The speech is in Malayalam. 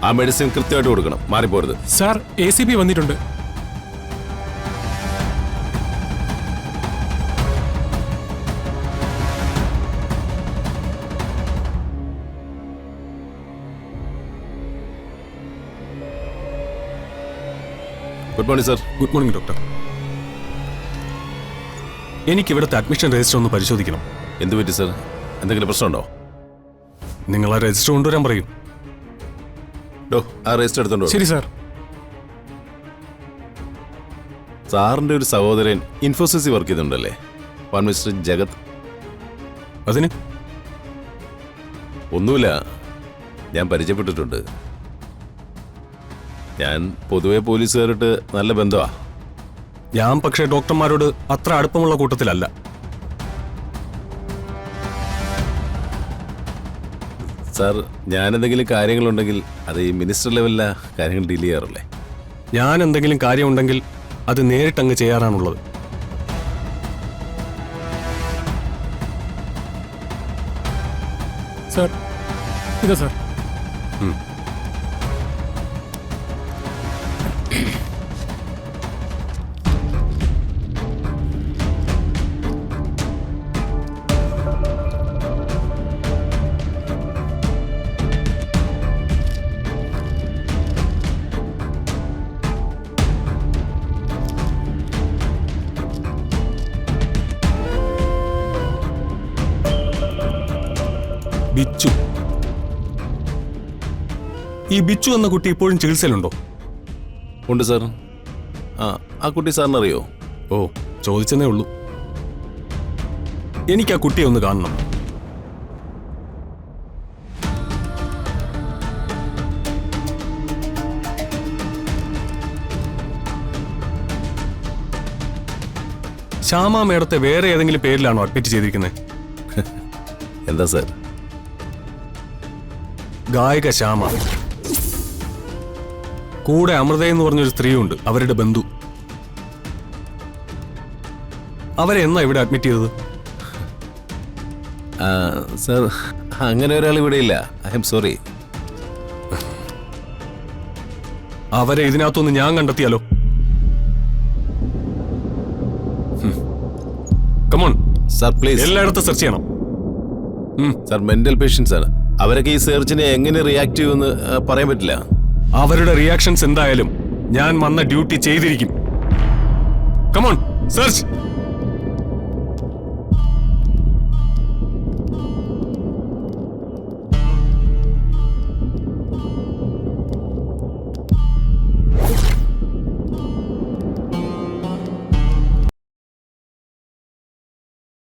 ആ മെഡിസിൻ കൃത്യമായിട്ട് കൊടുക്കണം, മാറിപ്പോരുത്. സാർ, ACP വന്നിട്ടുണ്ട്. Good morning sir. Good morning doctor. എനിക്ക് ഇവിടുത്തെ അഡ്മിഷൻ രജിസ്റ്റർ ഒന്ന് പരിശോധിക്കണം. എന്ത് പറ്റി സർ? എന്തെങ്കിലും പ്രശ്നമുണ്ടോ? നിങ്ങൾ ആ രജിസ്റ്റർ കൊണ്ടുവരാൻ പറയൂ. ആ രജിസ്റ്റർ എടുത്തോണ്ടോ? ശരി സാർ. സാറിന്റെ ഒരു സഹോദരൻ ഇൻഫോസിസിൽ വർക്ക് ചെയ്തിട്ടുണ്ടല്ലേ, മിസ്റ്റർ ജഗത്? അതിന് ഒന്നുമില്ല, ഞാൻ പരിചയപ്പെട്ടിട്ടുണ്ട്. ഞാൻ പൊതുവെ പോലീസുകാരായിട്ട് നല്ല ബന്ധമാ. ഞാൻ പക്ഷേ ഡോക്ടർമാരോട് അത്ര അടുപ്പമുള്ള കൂട്ടത്തിലല്ല. സാർ, ഞാൻ എന്തെങ്കിലും കാര്യങ്ങളുണ്ടെങ്കിൽ അത് ഈ മിനിസ്റ്റർ ലെവലിലാ കാര്യങ്ങൾ ഡീൽ ചെയ്യാറല്ലേ. ഞാൻ എന്തെങ്കിലും കാര്യമുണ്ടെങ്കിൽ അത് നേരിട്ടങ്ങ് ചെയ്യാറാണുള്ളത്. സാർ, ഇതാ സാർ. ബിച്ചു. ഈ ബിച്ചു എന്ന കുട്ടി ഇപ്പോഴും ചികിത്സയിലുണ്ടോ? ഉണ്ട് സാർ. ആ കുട്ടി സാറിന് അറിയോ? ഓ, ചോദിച്ചെന്നേ ഉള്ളൂ. എനിക്ക് ആ കുട്ടിയെ ഒന്ന് കാണണം. ശ്യാമ മേഡത്തെ വേറെ ഏതെങ്കിലും പേരിലാണോ അഡ്മിറ്റ് ചെയ്തിരിക്കുന്നത്? എന്താ സാർ? ഗായിക ശ്യാമ, കൂടെ അമൃത എന്ന് പറഞ്ഞൊരു സ്ത്രീയുണ്ട്, അവരുടെ ബന്ധു. അവരെ എന്നാ ഇവിടെ അഡ്മിറ്റ് ചെയ്തത്? സാർ, അങ്ങനെ ഒരാൾ ഇവിടെ ഇല്ല. I am sorry. അവരെ ഇതിനകത്തൊന്ന് ഞാൻ കണ്ടെത്തിയാലോ? Come on sir, please. എല്ലായിടത്തും സെർച്ച് ചെയ്യണം. സാർ, മെന്റൽ പേഷ്യൻസ് ആണ്. അവരൊക്കെ ഈ സെർച്ചിനെ എങ്ങനെ റിയാക്ട് ചെയ്യുമെന്ന് പറയാൻ പറ്റില്ല. അവരുടെ റിയാക്ഷൻസ് എന്തായാലും ഞാൻ വന്ന ഡ്യൂട്ടി ചെയ്തിരിക്കും. Come on, search.